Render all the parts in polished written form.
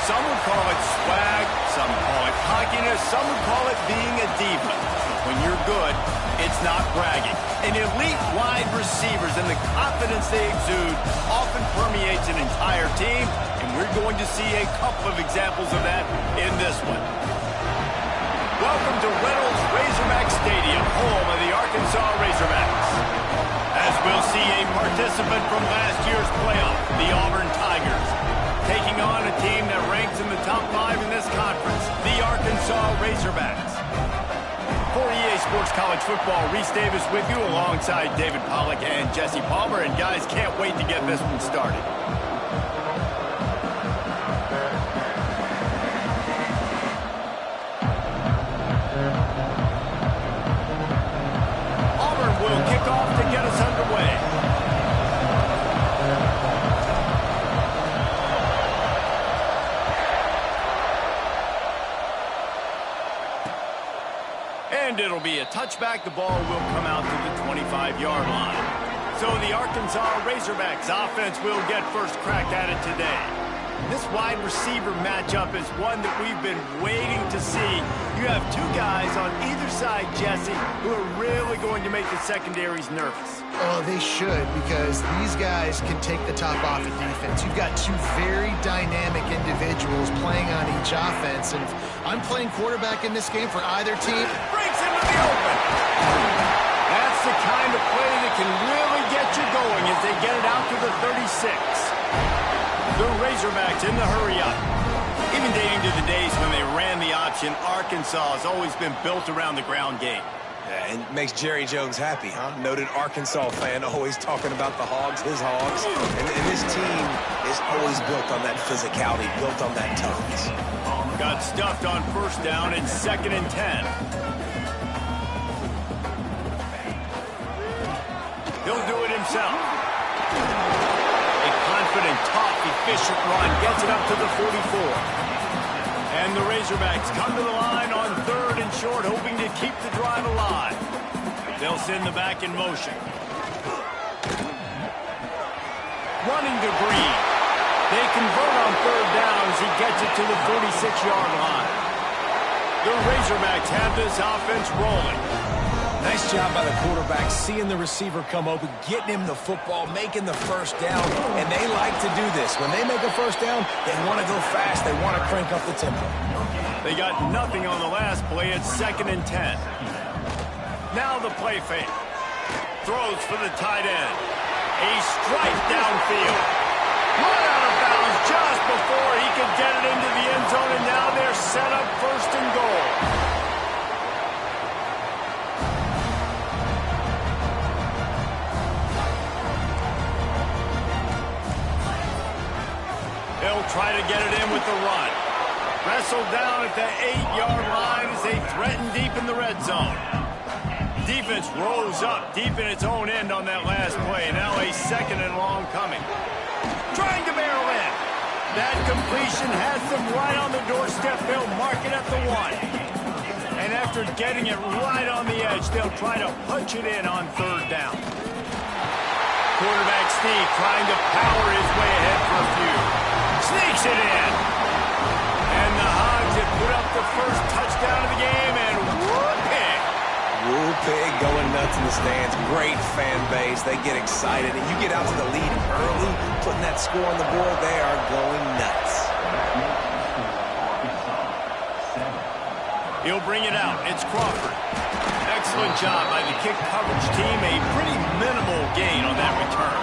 Some would call it swag, some call it cockiness, some would call it being a diva. When you're good, it's not bragging. And elite wide receivers and the confidence they exude often permeates an entire team, and we're going to see a couple of examples of that in this one. Welcome to Reynolds Razorback Stadium, home of the Arkansas Razorbacks. As we'll see a participant from last year's playoff, the Auburn Tigers, taking on a team that ranks in the top 5 in this conference, the Arkansas Razorbacks. For EA Sports College Football, Reese Davis with you alongside David Pollack and Jesse Palmer. And guys, can't wait to get this one started. Auburn will kick off to get us underway. And it'll be a touchback. The ball will come out to the 25-yard line. So the Arkansas Razorbacks offense will get first crack at it today. This wide receiver matchup is one that we've been waiting to see. You have two guys on either side, Jesse, who are really going to make the secondaries nervous. Oh, they should, because these guys can take the top off of defense. You've got two very dynamic individuals playing on each offense, and if I'm playing quarterback in this game for either team, breaks into the open. That's the kind of play that can really get you going as they get it out to the 36. The Razorbacks in the hurry-up. Even dating to the days when they ran the option, Arkansas has always been built around the ground game. Yeah, and makes Jerry Jones happy, huh? Noted Arkansas fan, always talking about the Hogs, his Hogs. And this team is always built on that physicality, built on that toughness. Got stuffed on first down. It's 2nd and 10. He'll do it himself. A confident, tough, efficient run gets it up to the 44. And the Razorbacks come to the line on 3rd and short, hoping to keep the drive alive. They'll send the back in motion. Running to Green. They convert on 3rd down as he gets it to the 46-yard line. The Razorbacks have this offense rolling. Nice job by the quarterback, seeing the receiver come open, getting him the football, making the first down, and they like to do this. When they make a first down, they want to go fast. They want to crank up the tempo. They got nothing on the last play. It's 2nd and 10. Now the play fake. Throws for the tight end. A strike downfield. Run out of bounds just before he could get it into the end zone, and now they're set up 1st and goal. He'll try to get it in with the run. Wrestled down at the 8-yard line as they threaten deep in the red zone. Defense rose up deep in its own end on that last play. Now a 2nd and long coming. Trying to barrel in. That completion has them right on the doorstep. They'll mark it at the 1. And after getting it right on the edge, they'll try to punch it in on 3rd down. Quarterback Steve trying to power his way ahead for a few. Sneaks it in. And the Hogs have put up the first touchdown of the game, and whoop-pig. Whoop-pig going nuts in the stands. Great fan base. They get excited, and you get out to the lead early, putting that score on the board, they are going nuts. He'll bring it out. It's Crawford. Excellent job by the kick coverage team. A pretty minimal gain on that return.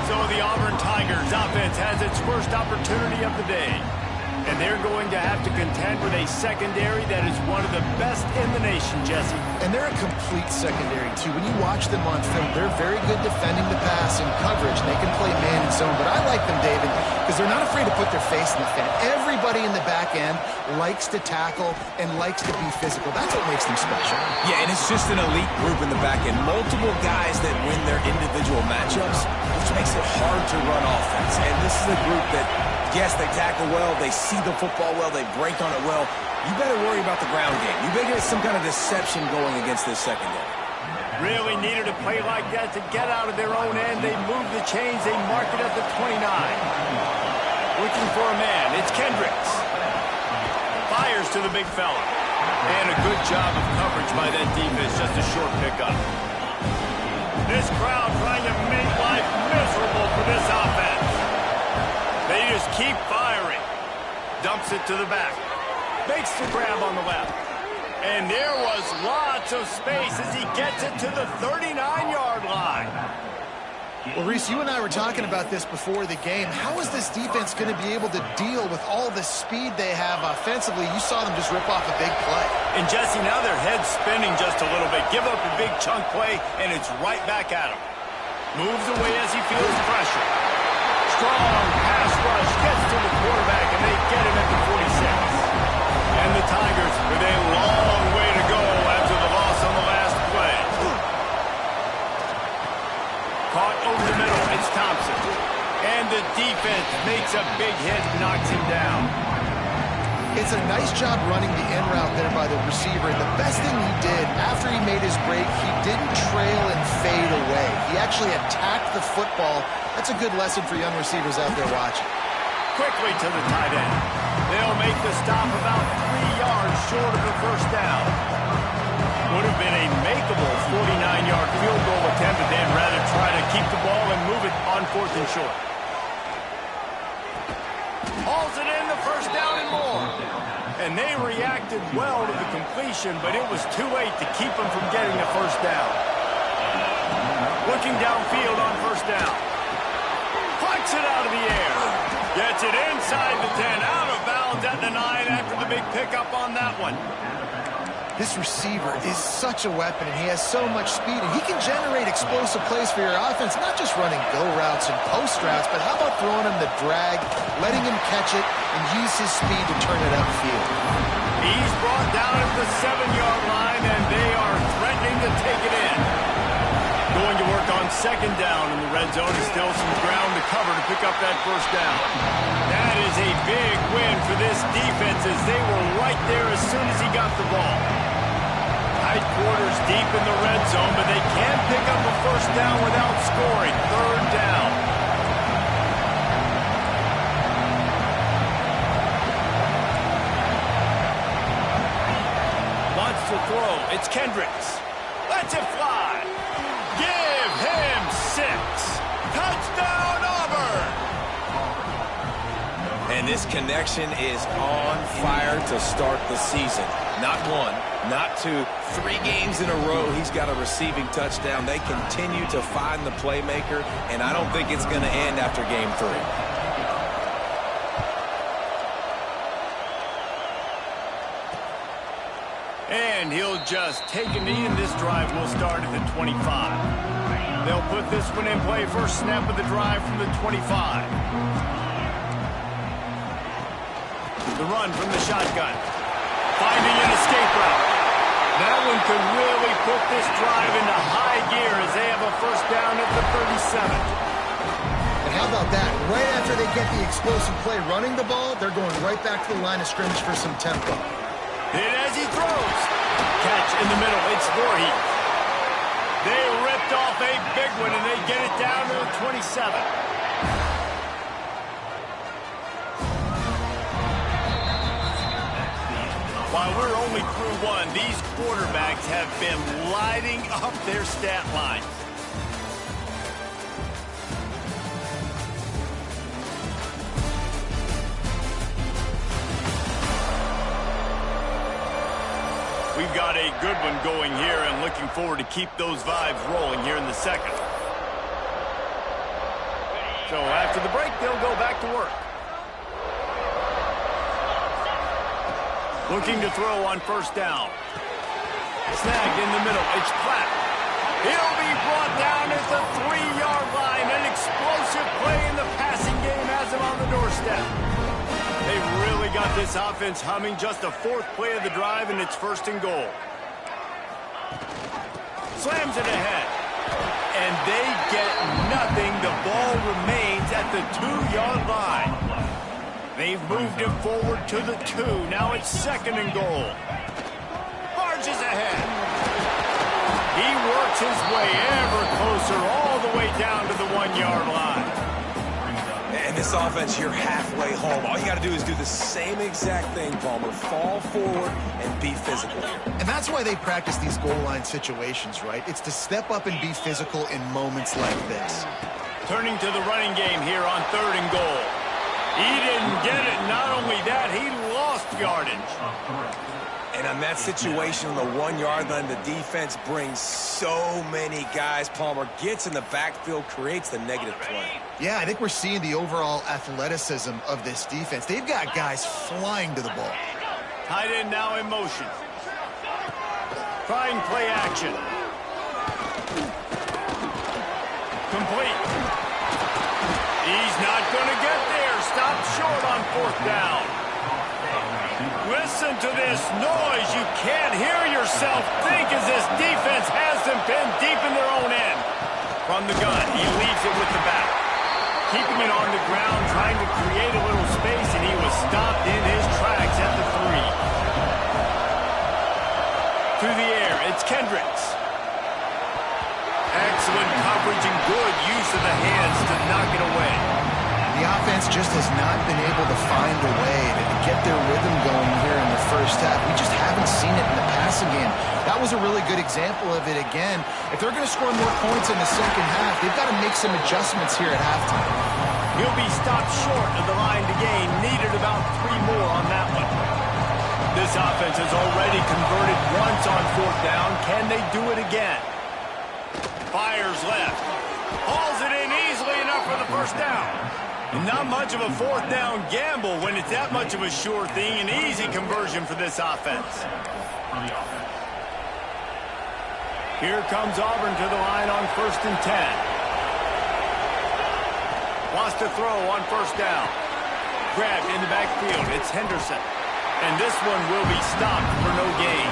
So the Auburn Tigers offense has its first opportunity of the day. And they're going to have to contend with a secondary that is one of the best in the nation, Jesse. and they're a complete secondary, too. When you watch them on film, they're very good defending the pass and coverage, and they can play man and zone. But I like them, David, because they're not afraid to put their face in the fan. Everybody in the back end likes to tackle and likes to be physical. That's what makes them special. Yeah, and it's just an elite group in the back end. Multiple guys that win their individual matchups, which makes it hard to run offense. And this is a group that, yes, they tackle well, they see the football well, they break on it well. You better worry about the ground game. You better get some kind of deception going against this secondary. Really needed a play like that to get out of their own end. They move the chains. They mark it at the 29. Looking for a man. It's Kendricks. Fires to the big fella. And a good job of coverage by that defense. Just a short pickup. This crowd trying to make life miserable for this offense. They just keep firing. Dumps it to the back. Makes the grab on the left. And there was lots of space as he gets it to the 39-yard line. Well, Reese, you and I were talking about this before the game. How is this defense going to be able to deal with all the speed they have offensively? You saw them just rip off a big play. And Jesse, now their head's spinning just a little bit. Give up a big chunk play, and it's right back at him. Moves away as he feels pressure. Strong pass rush gets to the quarterback, and they get him at the 46. And the Tigers with a long way to go after the loss on the last play. Caught over the middle. It's Thompson. And the defense makes a big hit, knocks him down. It's a nice job running the in route there by the receiver. And the best thing he did after he made his break, he didn't trail and fade away. He actually attacked the football. That's a good lesson for young receivers out there watching. Quickly to the tight end. They'll make the stop about 3 yards short of the first down. Would have been a makeable 49-yard field goal attempt, but they'd rather try to keep the ball and move it on 4th and short. Hauls it in, the first down and more. And they reacted well to the completion, but it was too late to keep them from getting the first down. Looking downfield on first down. Plucks it out of the air. Gets it inside the 10, out of bounds at the 9 after the big pickup on that one. This receiver is such a weapon, and he has so much speed, and he can generate explosive plays for your offense, not just running go routes and post routes, but how about throwing him the drag, letting him catch it, and use his speed to turn it upfield. He's brought down at the 7-yard line, and they are threatening to take it in. Going to work on 2nd down in the red zone. Is still some ground to cover to pick up that first down. That is a big win for this defense as they were right there as soon as he got the ball. Tight quarters deep in the red zone, but they can't pick up a first down without scoring. 3rd down. Wants to throw. It's Kendricks. Lets it fly. Give him 6. Touchdown, Auburn! And this connection is on fire to start the season. Not 1, not 2, 3 games in a row he's got a receiving touchdown. They continue to find the playmaker, and I don't think it's going to end after game 3. And he'll just take a knee, and this drive will start at the 25. They'll put this one in play. First snap of the drive from the 25. The run from the shotgun. Finding an escape route. That one could really put this drive into high gear as they have a first down at the 37. And how about that? Right after they get the explosive play running the ball, they're going right back to the line of scrimmage for some tempo. Hit as he throws. Catch in the middle. It's Voorhees. They ripped off a big one, and they get it down to the 27. While we're only through 1, these quarterbacks have been lighting up their stat line. We've got a good one going here, and looking forward to keep those vibes rolling here in the second. So after the break, they'll go back to work. Looking to throw on first down. Snagged in the middle. It's Platt. He'll be brought down at the 3-yard line. An explosive play in the passing game has him on the doorstep. They've really got this offense humming. Just a 4th play of the drive, and it's 1st and goal. Slams it ahead. And they get nothing. The ball remains at the 2-yard line. They've moved it forward to the 2. Now it's 2nd and goal. Barges ahead. He works his way ever closer all the way down to the 1-yard line. And this offense, you're halfway home. All you got to do is do the same exact thing, Palmer. Fall forward and be physical. And that's why they practice these goal line situations, right? It's to step up and be physical in moments like this. Turning to the running game here on 3rd and goal. He didn't get it. Not only that, he lost yardage. And on that situation on the 1-yard line, the defense brings so many guys. Palmer gets in the backfield, creates the negative play. Yeah, I think we're seeing the overall athleticism of this defense. They've got guys flying to the ball. Tight end now in motion. Trying play action. Complete. He's not going to get there. Stop short on 4th down. Listen to this noise. You can't hear yourself think as this defense has them pinned deep in their own end. From the gun, he leaves it with the back. Keeping it on the ground, trying to create a little space, and he was stopped in his tracks at the 3. Through the air, it's Kendricks. Excellent coverage and good use of the hands to knock it away. The offense just has not been able to find a way to get their rhythm going here in the first half. We just haven't seen it in the passing game. That was a really good example of it again. If they're going to score more points in the second half, they've got to make some adjustments here at halftime. He'll be stopped short of the line to gain. Needed about 3 more on that one. This offense has already converted once on 4th down. Can they do it again? Fires left. Hauls it in easily enough for the first down. Not much of a 4th down gamble when it's that much of a sure thing. An easy conversion for this offense. Here comes Auburn to the line on 1st and 10. Wants to throw on 1st down. Grabbed in the backfield. It's Henderson. And this one will be stopped for no gain.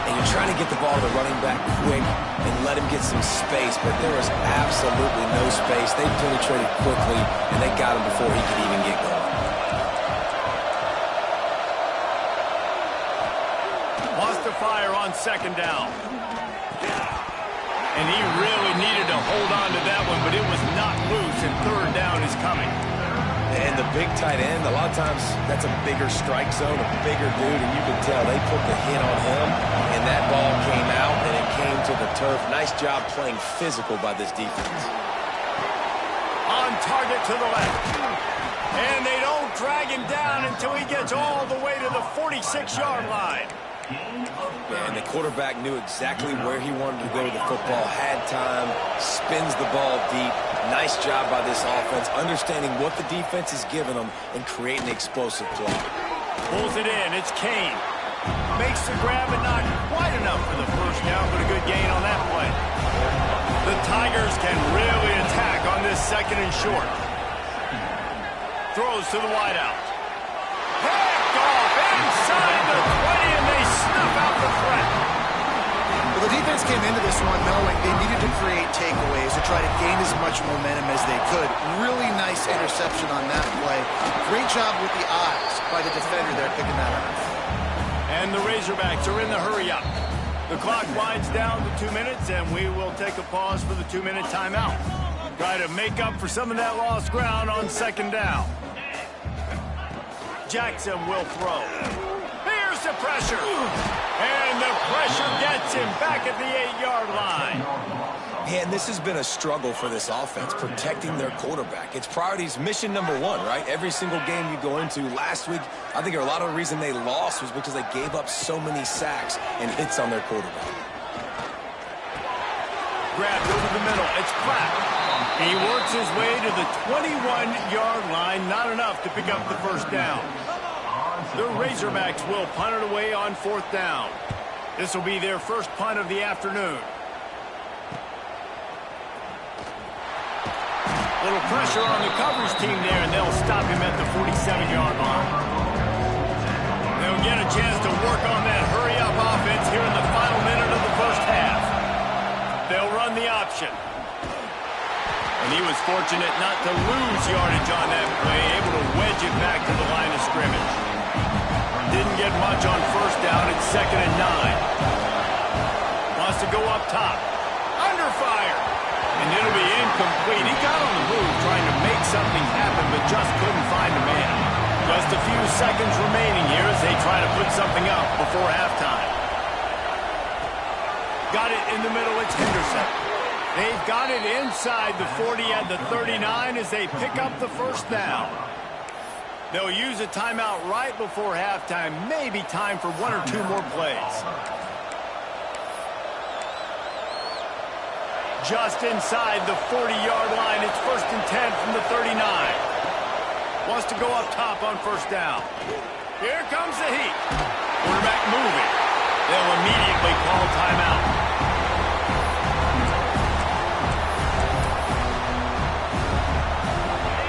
And you're trying to get the ball to the running back quick and let him get some space, but there was absolutely no space. They penetrated quickly, and they got him before he could even get going. Wants to fire on 2nd down. And he really needed to hold on to that one, but it was not loose, and 3rd down is coming. And the big tight end, a lot of times that's a bigger strike zone, a bigger dude, and you can tell they put the hit on him, and that ball came out, and it came to the turf. Nice job playing physical by this defense. On target to the left. And they don't drag him down until he gets all the way to the 46-yard line. And the quarterback knew exactly where he wanted to go with the football, had time, spins the ball deep. Nice job by this offense, understanding what the defense is giving them and creating explosive play. Pulls it in. It's Kane. Makes the grab and not quite enough for the first down, but a good gain on that play. The Tigers can really attack on this 2nd and short. Throws to the wideout. Picked off inside the 20, and they snuff out the threat. Well, the defense came into this one knowing they needed to create takeaways to try to gain as much momentum as they could. Really nice interception on that play. Great job with the eyes by the defender there picking that up. And the Razorbacks are in the hurry-up. The clock winds down to 2 minutes, and we will take a pause for the 2-minute timeout. Try to make up for some of that lost ground on 2nd down. Jackson will throw. Here's the pressure. And the pressure gets him back at the 8-yard line. And this has been a struggle for this offense, protecting their quarterback. It's priorities, mission number 1, right? Every single game you go into. Last week, I think a lot of the reason they lost was because they gave up so many sacks and hits on their quarterback. Grabbed over the middle. It's Platt. He works his way to the 21-yard line. Not enough to pick up the first down. The Razorbacks will punt it away on 4th down. This will be their first punt of the afternoon. Little pressure on the coverage team there, and they'll stop him at the 47-yard line. They'll get a chance to work on that hurry-up offense here in the final minute of the first half. They'll run the option. And he was fortunate not to lose yardage on that play, able to wedge it back to the line of scrimmage. Didn't get much on first down. It's 2nd and 9. Wants to go up top. Under fire. And it'll be incomplete. He got on the move trying to make something happen. Just a few seconds remaining here as they try to put something up before halftime. Got it in the middle. It's Henderson. They've got it inside the 40 at the 39 as they pick up the first down. They'll use a timeout right before halftime. Maybe time for one or two more plays. Just inside the 40-yard line. It's 1st and 10 from the 39. Wants to go up top on first down. Here comes the heat. Quarterback moving. They'll immediately call timeout.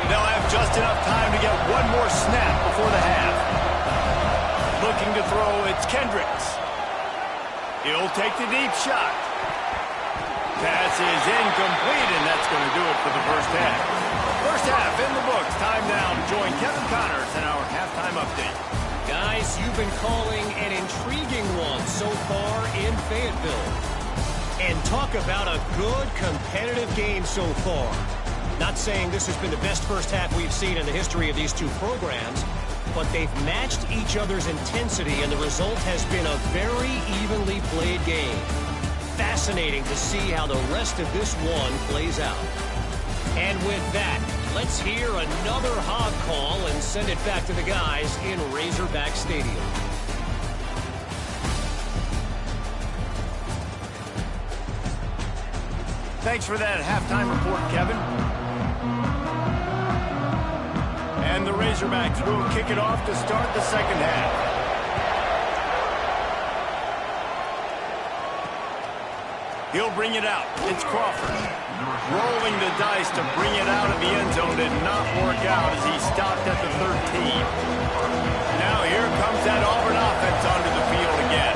They'll have just enough time to get one more snap before the half. Looking to throw, it's Kendricks. He'll take the deep shot. Pass is incomplete, and that's going to do it for the first half. First half in the books. Time now to join Kevin Connors in our halftime update. Guys, you've been calling an intriguing one so far in Fayetteville. And talk about a good competitive game so far. Not saying this has been the best first half we've seen in the history of these two programs, but they've matched each other's intensity, and the result has been a very evenly played game. Fascinating to see how the rest of this one plays out. And with that, let's hear another hog call and send it back to the guys in Razorback Stadium. Thanks for that halftime report, Kevin. And the Razorbacks will kick it off to start the second half. He'll bring it out. It's Crawford. Rolling the dice to bring it out of the end zone did not work out as he stopped at the 13. Now here comes that Auburn offense onto the field again.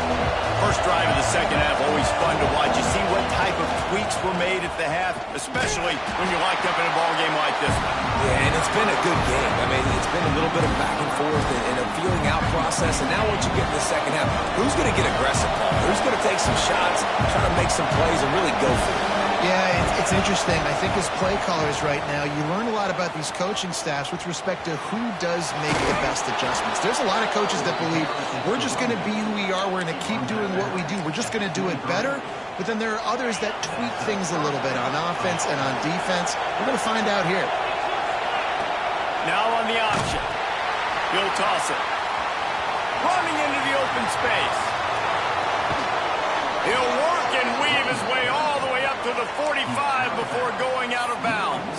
First drive of the second half, always fun to watch. You see what type of tweaks were made at the half, especially when you're locked up in a ball game like this one. Yeah, and it's been a good game. I mean, it's been a little bit of back and forth and a feeling out process. And now once you get in the second half, who's going to get aggressive, Paul? Who's going to take some shots, try to make some plays, and really go for it? Yeah, it's interesting. I think as play callers right now, you learn a lot about these coaching staffs with respect to who does make the best adjustments. There's a lot of coaches that believe we're just going to be who we are. We're going to keep doing what we do. We're just going to do it better. But then there are others that tweak things a little bit on offense and on defense. We're going to find out here. Now on the option. He'll toss it. Running into the open space. He'll work and weave his way all the way up to the 45 before going out of bounds.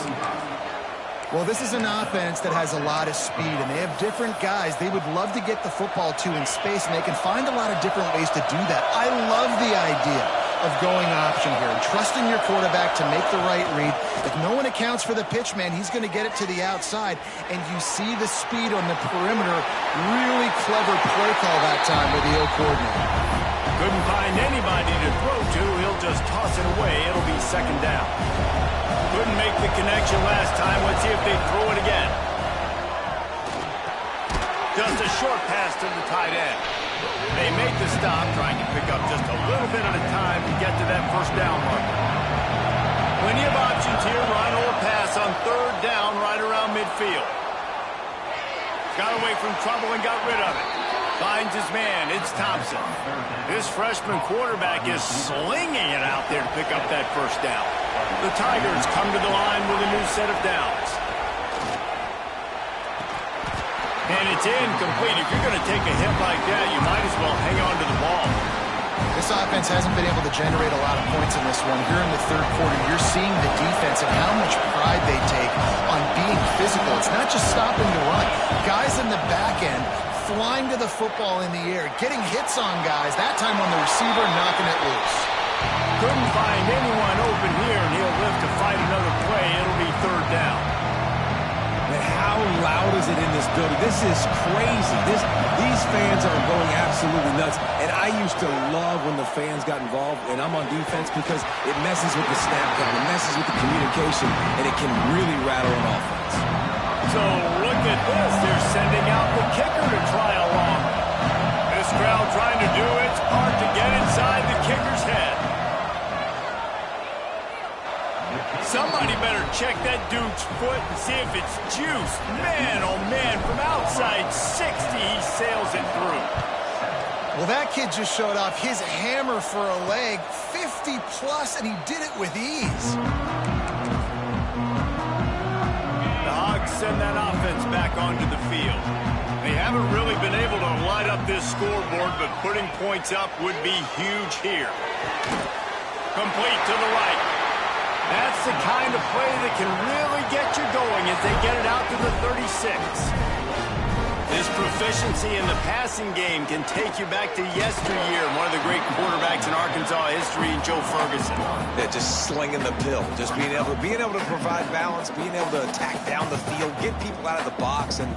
Well, this is an offense that has a lot of speed, and they have different guys they would love to get the football to in space, and they can find a lot of different ways to do that. I love the idea of going option here and trusting your quarterback to make the right read. If no one accounts for the pitch man, he's going to get it to the outside, and you see the speed on the perimeter. Really clever play call that time by the O coordinator. Couldn't find anybody to throw to. He'll just toss it away. It'll be second down. Couldn't make the connection last time. Let's see if they throw it again. Just a short pass to the tight end. They make the stop, trying to pick up just a little bit at a time to get to that first down marker. Plenty of options here, run or pass on third down right around midfield. Got away from trouble and got rid of it. Finds his man. It's Thompson. This freshman quarterback is slinging it out there to pick up that first down. The Tigers come to the line with a new set of downs. And it's incomplete. If you're going to take a hit like that, you might as well hang on to the ball. This offense hasn't been able to generate a lot of points in this one. Here in the third quarter, you're seeing the defense and how much pride they take on being physical. It's not just stopping the run. Guys in the back end flying to the football in the air, getting hits on guys, that time on the receiver, knocking it loose. Couldn't find anyone open here, and he'll live to fight another play. It'll be third down. And how loud is it in this building? This is crazy. These fans are going absolutely nuts. And I used to love when the fans got involved, and I'm on defense, because it messes with the snap count, it messes with the communication, and it can really rattle an offense. So look at this. They're sending out the kicker to try along. This crowd trying to do its part to get inside the kicker's head. Somebody better check that dude's foot and see if it's juice. Man, oh man, from outside 60, he sails it through. Well, that kid just showed off his hammer for a leg, 50 plus, and he did it with ease. The Hogs send that offense back onto the field. They haven't really been able to light up this scoreboard, but putting points up would be huge here. Complete to the right. That's the kind of play that can really get you going as they get it out to the 36. This proficiency in the passing game can take you back to yesteryear, one of the great quarterbacks in Arkansas history, Joe Ferguson. Yeah, just slinging the pill, just being able to provide balance, being able to attack down the field, get people out of the box, and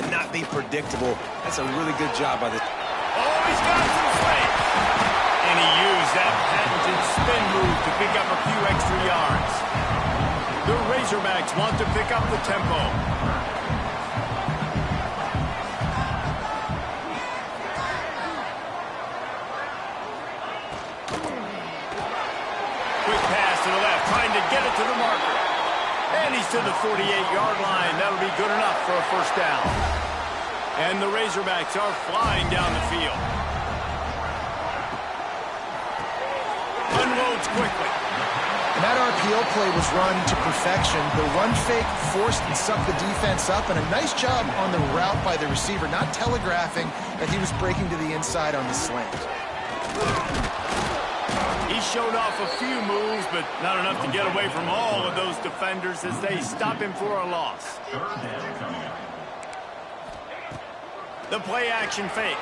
not be predictable. That's a really good job by the... Oh, he's got some space. And he used that patented spin move to pick up a few extra yards. The Razorbacks want to pick up the tempo. Quick pass to the left, trying to get it to the marker. And he's to the 48-yard line. That'll be good enough for a first down. And the Razorbacks are flying down the field. Unloads quickly. And that RPO play was run to perfection. The run fake forced and sucked the defense up, and a nice job on the route by the receiver, not telegraphing that he was breaking to the inside on the slant. He showed off a few moves, but not enough to get away from all of those defenders as they stop him for a loss. The play action fake.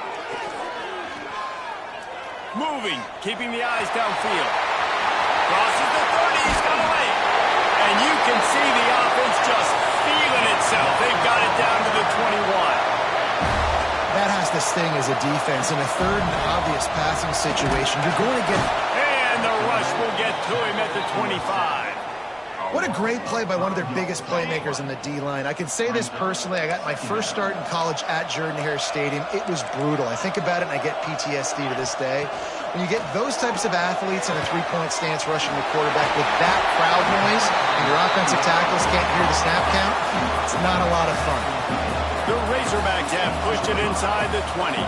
Moving, keeping the eyes downfield. Crosses the 30, he's got away. And you can see the offense just feeling itself. They've got it down to the 21. That has to sting as a defense. In a third and obvious passing situation, you're going to get... And the rush will get to him at the 25. What a great play by one of their biggest playmakers in the D-line. I can say this personally. I got my first start in college at Jordan-Hare Stadium. It was brutal. I think about it, and I get PTSD to this day. When you get those types of athletes in a three-point stance rushing the quarterback with that crowd noise, and your offensive tackles can't hear the snap count, it's not a lot of fun. The Razorbacks have pushed it inside the 20.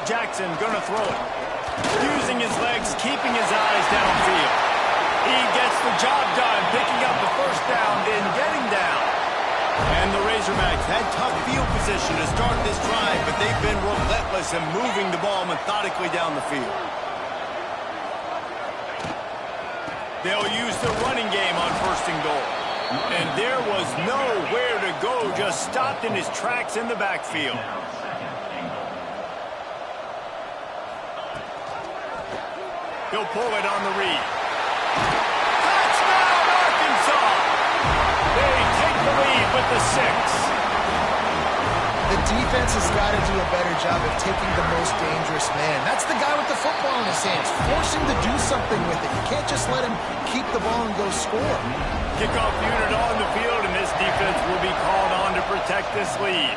Jackson gonna throw it. Using his legs, keeping his eyes downfield. He gets the job done, picking up the first down, then getting down. And the Razorbacks had tough field position to start this drive, but they've been relentless in moving the ball methodically down the field. They'll use the running game on first and goal. And there was nowhere to go, just stopped in his tracks in the backfield. He'll pull it on the read. Touchdown, Arkansas! They take the lead with the 6. The defense has got to do a better job of taking the most dangerous man. That's the guy with the football in his hands. Force him to do something with it. You can't just let him keep the ball and go score. Kickoff unit on the field, and this defense will be called on to protect this lead.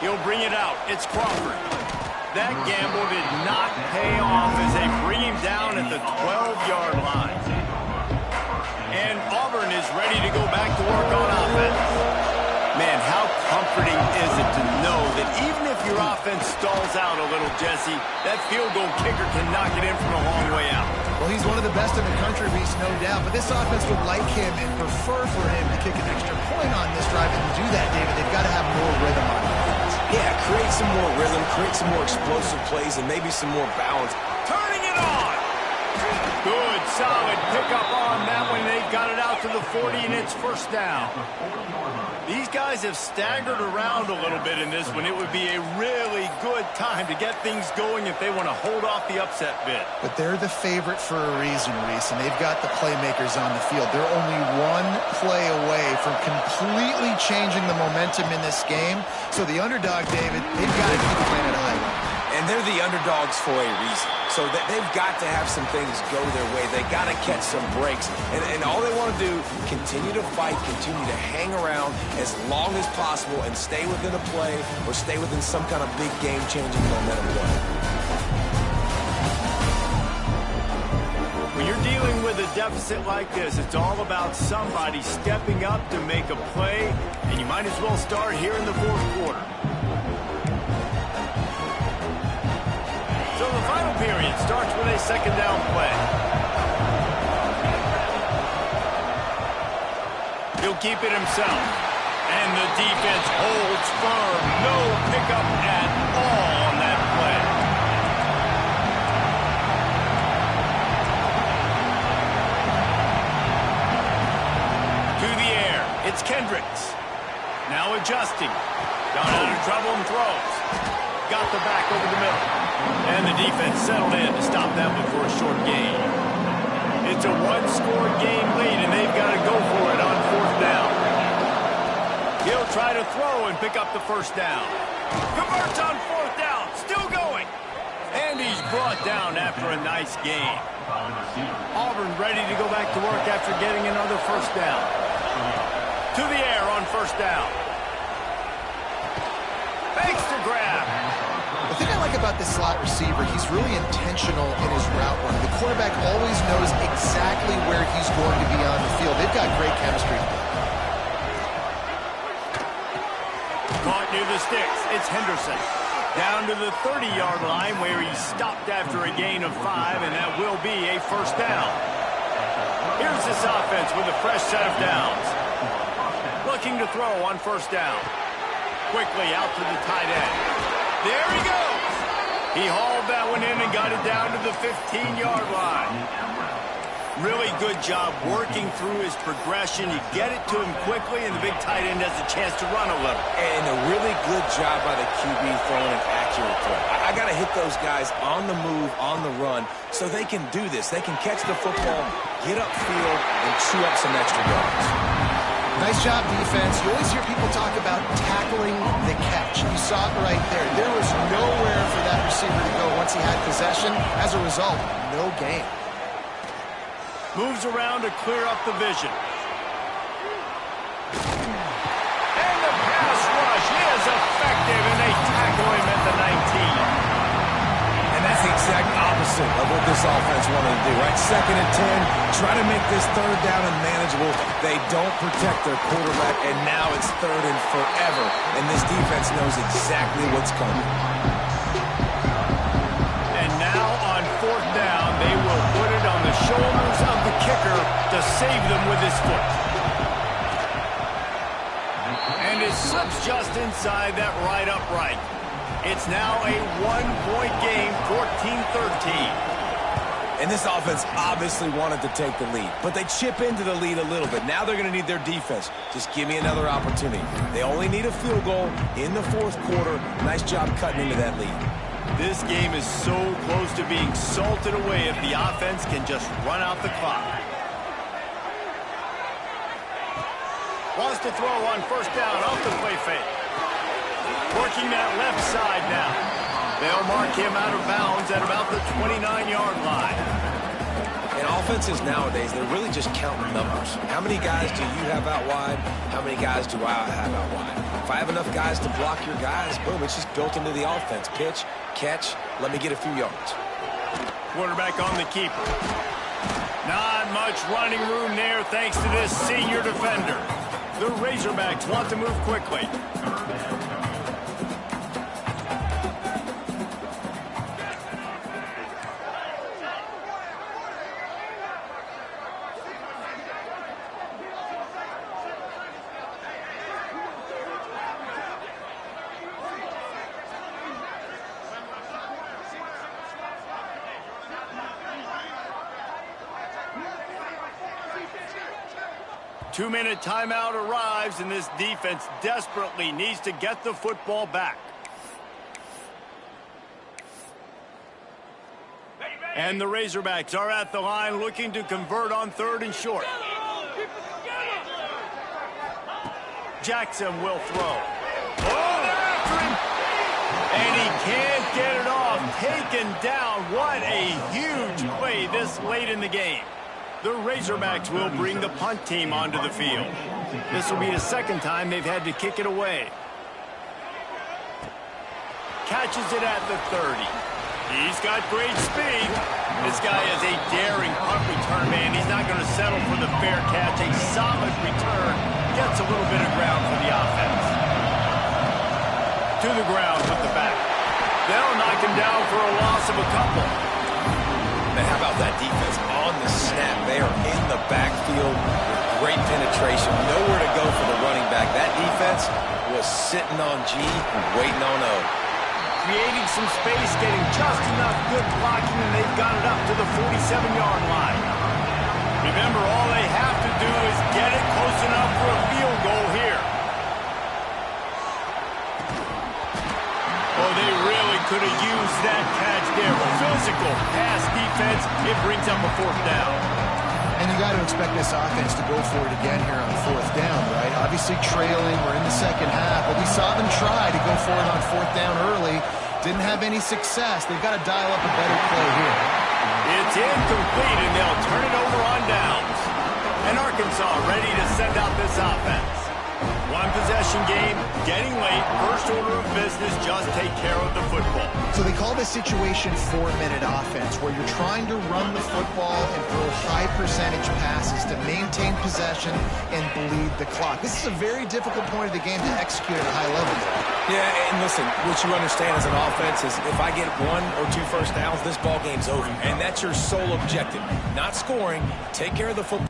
He'll bring it out. It's Crawford. That gamble did not pay off as they bring him down at the 12-yard line. And Auburn is ready to go back to work on offense. Man, how comforting is it to know that even if your offense stalls out a little, Jesse, that field goal kicker can knock it in from a long way out. Well, he's one of the best in the country, Reese, no doubt. But this offense would like him and prefer for him to kick an extra point on this drive. And to do that, David, they've got to have more rhythm on offense. Yeah, create some more rhythm, create some more explosive plays, and maybe some more balance. Turning it on! Good, solid pickup on that one. They've got it out to the 40, and it's first down. These guys have staggered around a little bit in this one. It would be a really good time to get things going if they want to hold off the upset bid. But they're the favorite for a reason, Reese, and they've got the playmakers on the field. They're only one play away from completely changing the momentum in this game. So the underdog, David, they've got to keep playing at a high level. And they're the underdogs for a reason. So they've got to have some things go their way. They got to catch some breaks. And all they want to do, continue to fight, continue to hang around as long as possible and stay within a play or stay within some kind of big game-changing momentum. When you're dealing with a deficit like this, it's all about somebody stepping up to make a play, and you might as well start here in the fourth quarter. So the final period starts with a second down play. He'll keep it himself. And the defense holds firm. No pickup at all on that play. To the air. It's Kendricks. Now adjusting. Got out of trouble and throws. Got the back over the middle. And the defense settled in to stop that before a short gain. It's a one-score game lead, and they've got to go for it on fourth down. He'll try to throw and pick up the first down. Converts on fourth down. Still going. And he's brought down after a nice gain. Auburn ready to go back to work after getting another first down. To the air on first down. Fakes to grab. The thing I like about this slot receiver, he's really intentional in his route run. The quarterback always knows exactly where he's going to be on the field. They've got great chemistry. Caught near the sticks. It's Henderson. Down to the 30-yard line where he stopped after a gain of 5, and that will be a first down. Here's this offense with a fresh set of downs. Looking to throw on first down. Quickly out to the tight end. There he goes. He hauled that one in and got it down to the 15-yard line. Really good job working through his progression. You get it to him quickly, and the big tight end has a chance to run a little. And a really good job by the QB throwing an accurate throw. I got to hit those guys on the move, on the run, so they can do this. They can catch the football, get upfield, and chew up some extra yards. Nice job, defense. You always hear people talk about tackling the catch. You saw it right there. There was nowhere for that receiver to go once he had possession. As a result, no gain. Moves around to clear up the vision. And the pass rush is effective, and they tackle him at the 19. And that's the exact opposite of what this offense wanted to do, right? 2nd and 10, try to make this third down and manageable. They don't protect their quarterback, and now it's 3rd and forever. And this defense knows exactly what's coming. And now on 4th down, they will put it on the shoulders of the kicker to save them with his foot. And it slips just inside that right upright. It's now a 1-point game, 14-13. And this offense obviously wanted to take the lead, but they chip into the lead a little bit. Now they're going to need their defense. Just give me another opportunity. They only need a field goal in the 4th quarter. Nice job cutting into that lead. This game is so close to being salted away if the offense can just run out the clock. Wants to throw on first down off the play fake. Working that left side now. They'll mark him out of bounds at about the 29-yard line. And offenses nowadays, they're really just counting numbers. How many guys do you have out wide? How many guys do I have out wide? If I have enough guys to block your guys, boom, it's just built into the offense. Pitch, catch, let me get a few yards. Quarterback on the keeper. Not much running room there thanks to this senior defender. The Razorbacks want to move quickly. Two-minute timeout arrives, and this defense desperately needs to get the football back. And the Razorbacks are at the line looking to convert on 3rd and short. Jackson will throw. Oh, they're after him! And he can't get it off. Taken down. What a huge play this late in the game. The Razorbacks will bring the punt team onto the field. This will be the 2nd time they've had to kick it away. Catches it at the 30. He's got great speed. This guy is a daring punt return man. He's not going to settle for the fair catch. A solid return gets a little bit of ground for the offense. To the ground with the back. They'll knock him down for a loss of a couple. Man, how about that defense on the snap? They are in the backfield with great penetration. Nowhere to go for the running back. That defense was sitting on G and waiting on O. Creating some space, getting just enough good blocking, and they've got it up to the 47-yard line. Remember, all they have to do is get it close enough for a field goal here. Oh, they really could have used that catch there. Physical pass defense. It brings up a fourth down. And you got to expect this offense to go for it again here on fourth down, right? Obviously trailing, we're in the second half, but we saw them try to go for it on fourth down early. Didn't have any success. They've got to dial up a better play here. It's incomplete, and they'll turn it over on downs. And Arkansas ready to send out this offense. One possession game, getting late, first order of business, just take care of the football. So they call this situation 4-minute offense, where you're trying to run the football and throw high percentage passes to maintain possession and bleed the clock. This is a very difficult point of the game to execute at a high level. Yeah, and listen, what you understand as an offense is if I get 1 or 2 first downs, this ball game's over. And that's your sole objective. Not scoring, take care of the football.